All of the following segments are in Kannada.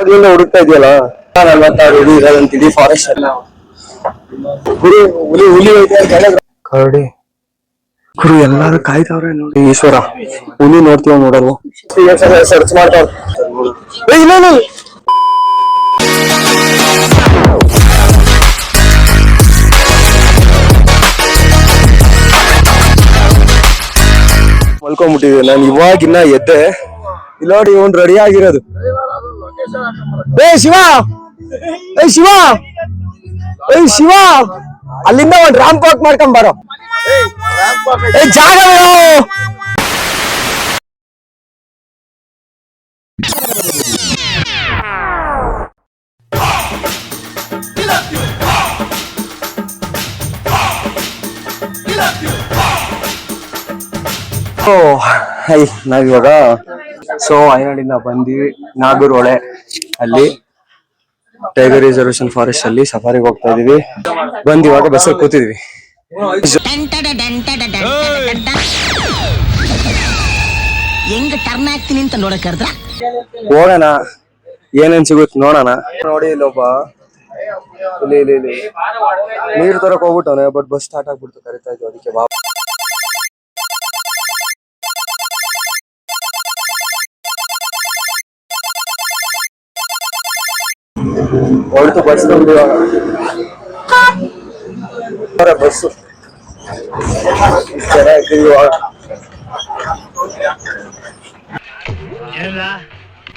ಅವಾಗ್ಲಿಂದ ಹುಡುಕ್ತಾ ಇದೆಯಲ್ಲ 46 ಹುಲಿ ಇರೋದಂತಿಡೀ ಫಾರೆಸ್ಟ್ ಎಲ್ಲ ಹುಲಿ ಹುಲಿ ಹುಲಿ ಐತೆ ಅಂತ ಹೇಳಿದ್ರು ಕರಡಿ ಗುರು ಎಲ್ಲಾರು ಕಾಯ್ತಾವ್ರೆ ನೋಡಿ ಈಶ್ವರ ಹುಲಿ ನೋಡ್ತೀವ ನೋಡಲ್ವ ಸರ್ಚ್ ಮಾಡ್ತಾವ್ ಇಲ್ಲ ಮಲ್ಕೊಂಡ್ಬಿಟ್ಟಿದ್ದೆ ನಾನು ಇವಾಗಿನ್ನ ಎದ್ದೆ ಇಲ್ಲಿ ನೋಡಿ ಇವ್ನು ರೆಡಿ ಆಗಿರೋದು ಏ ಶಿವ ಏ ಶಿವ ಏ ಶಿವ ಅಲ್ಲಿಂದ ಒಂದ್ ರ್ಯಾಂಪ್ ವಾಕ್ ಮಾಡ್ಕೊಂಡ್ ಬರೋ ಏ ಜಾಗ ನಾವಿವಾಗ ಅಯ್ಯನಾಡಿಂದ ಬಂದ್ವಿ ನಾಗೂರ್ ಅಲ್ಲಿ ಟೈಗರ್ ರಿಸರ್ವೇಶನ್ ಫಾರೆಸ್ಟ್ ಅಲ್ಲಿ ಸಫಾರಿಗೆ ಹೋಗ್ತಾ ಇದೀವಿ. ಬಂದ್ ಇವಾಗ ಬಸ್ಸಲ್ಲಿ ಕೂತಿದ್ವಿ. ಹೆಂಗ್ ಟರ್ನ್ ಆಗ್ತೀನಿ ಅಂತ ನೋಡಕ್ ಹೋಗೋಣ ಏನೇನ್ ಸಿಗುತ್ತೆ ನೋಡೋಣ. ನೋಡಿ ಇಲ್ಲೊಬ್ಬ ಇಲ್ಲಿ ನೀರ್ ತರಕ್ ಹೋಗ್ಬಿಟ್ಟವನೆ ಬಟ್ ಬಸ್ ಸ್ಟಾರ್ಟ್ ಆಗ್ಬಿಡ್ತು ಕರಿತಾ ಇದ್ವಿ ಅದಕ್ಕೆ ಹೊರತು ಬಸ್ ಬಸ್ಸು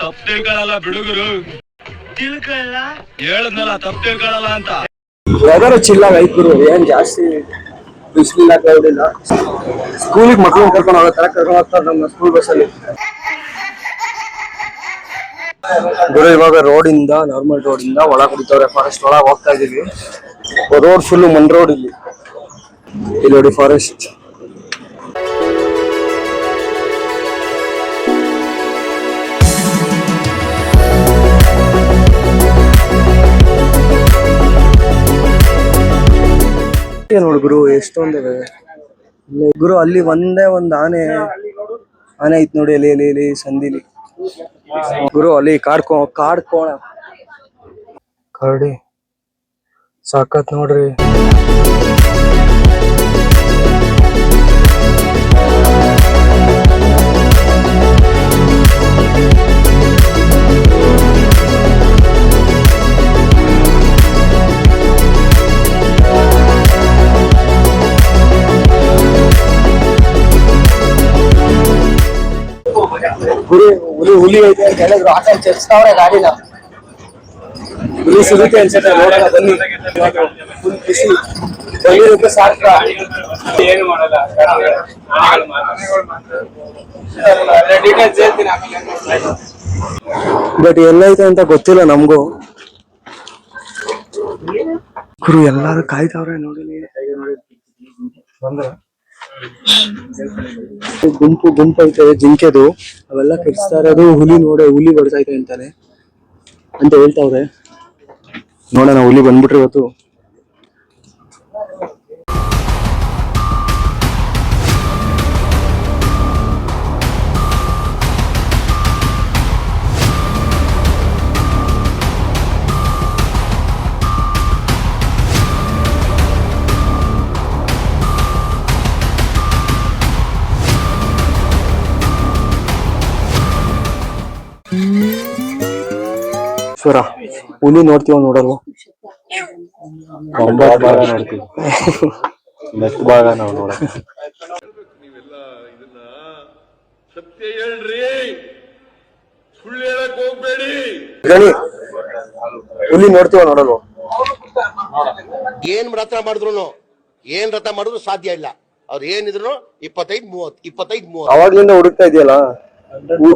ತಪ್ಪು ತಿಳ್ಕೊಳ್ಳಲ್ಲ ಬಿಡುಗರು ತಿಳ್ಕೊಳ್ಳಲ್ಲ ಹೇಳದ್ನಲ್ಲ ತಪ್ಪು ತಿಳ್ಕೊಳ್ಳಲ್ಲ ಅಂತ ಯಾವ್ದಾರು ಚಿಲ್ಲಾಗ ಐಕುರು ಏನ್ ಜಾಸ್ತಿ ಬಿಸಿಲಿಲ್ಲ ಕ್ರೌಡಿಲ್ಲ. ಸ್ಕೂಲಿಗೆ ಮಕ್ಳನ್ನ ಕರ್ಕೊಂಡು ಹೋಗೋ ತರ ಕರ್ಕೊಂಡು ಹೋಗ್ತಾರೆ ನಮ್ಮ ಸ್ಕೂಲ್ ಬಸ್ಸಲ್ಲಿ. ಗುರು ಇವಾಗ ರೋಡಿಂದ ನಾರ್ಮಲ್ ರೋಡಿಂದ ಒಳಗೆ ಬಿಡ್ತವ್ರೆ ಫಾರೆಸ್ಟ್ ಒಳಗೆ ಹೋಗ್ತಾ ಇದೀವಿ. ರೋಡ್ ಫುಲ್ ಮಣ್ ರೋಡ್ ಇಲ್ಲಿ ನೋಡಿ ಫಾರೆಸ್ಟ್. ನೋಡಿ ಗುರು ಎಷ್ಟೊಂದಿವೆ ಗುರು. ಅಲ್ಲಿ ಒಂದೇ ಒಂದ್ ಆನೆ ಐತ್ ನೋಡಿ ಅಲ್ಲಿ ಸಂದಿಲಿ ಗುರು. ಅಲ್ಲಿ ಕಾಡ್ಕೋಣ ಕರಡಿ ಸಾಕತ್ ನೋಡ್ರಿ. ಹುಲಿ ಐತೆ ಅಂತ ಹೇಳಿದ್ರು ಆಟ ಚರ್ಚ್ತಾವ್ರೆ ಗಾಡಿನ. ಹುಲಿ ಸಿಗುತ್ತೆ ಅನ್ಸುತ್ತೆ ನೋಡೋಣ ಬನ್ನಿ. ಫುಲ್ ಖುಷಿ ಬಂದಿರುತ್ತೆ ಸಾಕ ಏನು ಮಾಡಲ್ಲ. ಬಟ್ ಎಲ್ಲೈತೆ ಅಂತ ಗೊತ್ತಿಲ್ಲ ನಮ್ಗೂ. ಗುರು ಎಲ್ಲಾರು ಕಾಯ್ತಾವ್ರೆ ನೋಡಿ ಬಂದ್ರ ಗುಂಪು ಐತೆ ಜಿಂಕೆದು ಅವೆಲ್ಲ ಕೆಡ್ಸ್ತಾ ಇರೋದು. ಹುಲಿ ಹುಲಿ ಹೊಡ್ತೈತೆ ಅಂತಾನೆ ಅಂತ ಹೇಳ್ತಾವ್ರೆ. ನೋಡೋಣ ಹುಲಿ ಬಂದ್ಬಿಟ್ರೆ ಇವತ್ತು. ಹುಲಿ ನೋಡ್ತೀವ ನೋಡಲ್ವ? ಭಾಗ ನೋಡ್ತೀವಿ. ನೆಕ್ಸ್ಟ್ ಭಾಗ ನಾವು ನೋಡ. ಸತ್ಯ ಹೇಳ್ರಿ, ಸುಳ್ಳು ಹೇಳಕ್ ಹೋಗ್ಬೇಡಿ. ಹುಲಿ ನೋಡ್ತೀವ ನೋಡಲ್ವ? ಏನ್ ರಥ ಮಾಡಿದ್ರು ಸಾಧ್ಯ ಇಲ್ಲ. ಅವ್ರು ಏನಿದ್ರು 25-30 ಅವಾಗ್ಲಿಂದ ಹುಡುಕ್ತಾ ಇದೆಯಲ್ಲ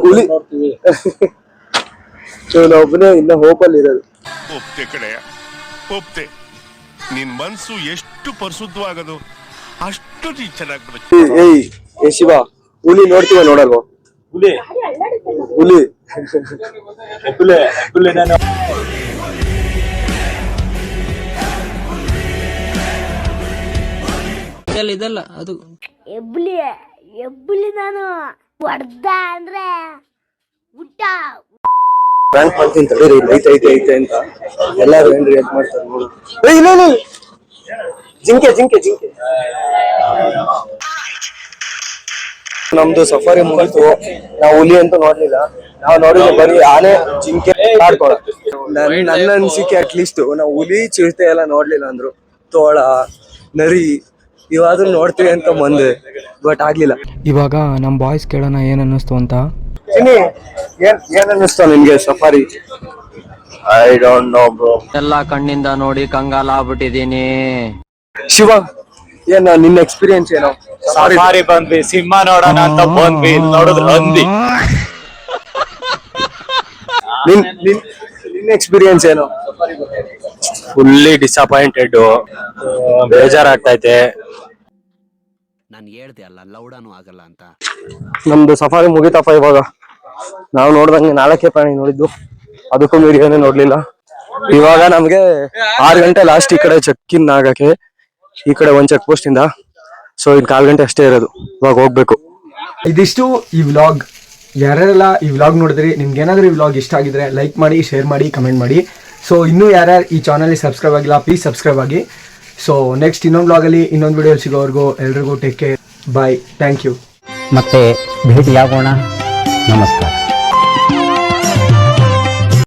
ಹುಲಿ. ಒಬ್ಬನೇ ಇನ್ನ ಹೋಪಲ್ಲಿ ಇರೋದು. ಒಪ್ತೆ ಕಡೆ ಒಪ್ತೆ. ನಿನ್ ಮನ್ಸು ಎಷ್ಟು ಪರಿಶುದ್ಧವಾಗದು ಅಷ್ಟು ಚೆನ್ನಾಗಿ. ಏ ಶಿವ, ಹುಲಿ ನೋಡ್ತೀವ ನೋಡಲ್ವ? ಹುಲಿ ಇದಲ್ಲ ಅದು ಎಬ್ಬುಲಿ ನಾನು ಹೊಡ್ದ ಅಂದ್ರೆ ಊಟ ಬ್ಯಾಂಕ್ ಮಾಡ್ತೀನಿ ತಡೀರಿ, ಐತೆ ಅಂತ ಎಲ್ಲಾರು ಏನ್ ರಿಯಾಕ್ಟ್ ಮಾಡ್ತಾರೆ ನೋಡು. ಇಲ್ಲ ಜಿಂಕೆ ನಮ್ದು ಸಫಾರಿ ಮುಗಿತು. ನಾವು ಹುಲಿ ಅಂತ ನೋಡ್ಲಿಲ್ಲ, ನಾವು ನೋಡಿದ್ರೆ ಬರೀ ಆನೆ, ಜಿಂಕೆ, ಕಾಡ್ಕೊಳ. ನನ್ನ ಅನ್ಸಿಕೆ ಅಟ್ಲೀಸ್ಟ್ ನಾವು ಹುಲಿ, ಚಿರತೆ ಎಲ್ಲ ನೋಡ್ಲಿಲ್ಲ ಅಂದ್ರು, ತೋಳ, ನರಿ ಇವಾದ್ರೂ ನೋಡ್ತೀವಿ ಅಂತ ಬಂದೆ, ಬಟ್ ಆಗ್ಲಿಲ್ಲ. ಇವಾಗ ನಮ್ಮ ಬಾಯ್ಸ್ ಕೇಳೋಣ ಏನ್ ಅನ್ನಿಸ್ತು ಅಂತ. ಏನ್ ಅನ್ನಿಸ್ತು ನಿಮ್ಗೆ safari? I don't know bro. ಎಲ್ಲ ಕಣ್ಣಿಂದ ನೋಡಿ ಕಂಗಾಲ ಆಗ್ಬಿಟ್ಟಿದೀನಿ. ಶಿವ, ಏನ್ ನಿನ್ನ ಎಕ್ಸ್ಪೀರಿಯನ್ಸ್ ಏನೋ? ಸಫಾರಿ ಬಂದ್ವಿ, ಸಿಂಹ ನೋಡೋಣ ಅಂತ ಬಂದ್ವಿ, ನೋಡಿದ್ರೆ ಹಂದಿ. ನಿನ್ನ ಎಕ್ಸ್ಪೀರಿಯನ್ಸ್ ಏನು? ಫುಲ್ಲಿ ಡಿಸಪಾಯಿಂಟೆಡ್, ಬೇಜಾರಾಗ್ತೈತೆ. ನಾನು ಹೇಳ್ದೆ ಅಲ್ಲ ಲೌಡಾನು ಆಗಲ್ಲ ಅಂತ. ನಮ್ದು ಸಫಾರಿ ಮುಗಿತಪ್ಪ ಇವಾಗ. ನಾವು ನೋಡ್ದಂಗೆ 4 ಪ್ರಾಣಿ ನೋಡಿದ್ದು, ಅದಕ್ಕೂ ಮೀರಿ ಏನೇ ನೋಡ್ಲಿಲ್ಲ. ಇವಾಗ ನಮ್ಗೆ 6 ಗಂಟೆ ಲಾಸ್ಟ್ ಈ ಕಡೆ ಚೆಕ್ ಇನ್ ಆಗಕ್ಕೆ, ಈ ಕಡೆ ಒಂದ್ ಚೆಕ್ ಪೋಸ್ಟ್ ಇಂದ. ಸೊ ಇನ್ 4 ಗಂಟೆ ಅಷ್ಟೇ ಇರೋದು, ಇವಾಗ ಹೋಗ್ಬೇಕು. ಇದಿಷ್ಟು ಈ ವ್ಲಾಗ್. ಯಾರ್ಯಾರೆಲ್ಲ ಈ ವ್ಲಾಗ್ ನೋಡಿದ್ರಿ, ನಿಮ್ಗೆ ಏನಾದರೂ ಈ ವ್ಲಾಗ್ ಇಷ್ಟ ಆಗಿದ್ರೆ ಲೈಕ್ ಮಾಡಿ, ಶೇರ್ ಮಾಡಿ, ಕಮೆಂಟ್ ಮಾಡಿ. ಸೊ ಇನ್ನೂ ಯಾರ್ಯಾರು ಈ ಚಾನಲ್ಗೆ ಸಬ್ಸ್ಕ್ರೈಬ್ ಆಗಿಲ್ಲ, ಪ್ಲೀಸ್ ಸಬ್ಸ್ಕ್ರೈಬ್ ಆಗಿ. ಸೊ ನೆಕ್ಸ್ಟ್ ಇನ್ನೊಂದು ವ್ಲಾಗಲ್ಲಿ ಇನ್ನೊಂದು ವಿಡಿಯೋ ಸಿಗೋವರೆಗೂ ಎಲ್ರಿಗೂ take care, bye, thank you. ಮತ್ತೆ ಭೇಟಿಯಾಗೋಣ. ನಮಸ್ಕಾರ.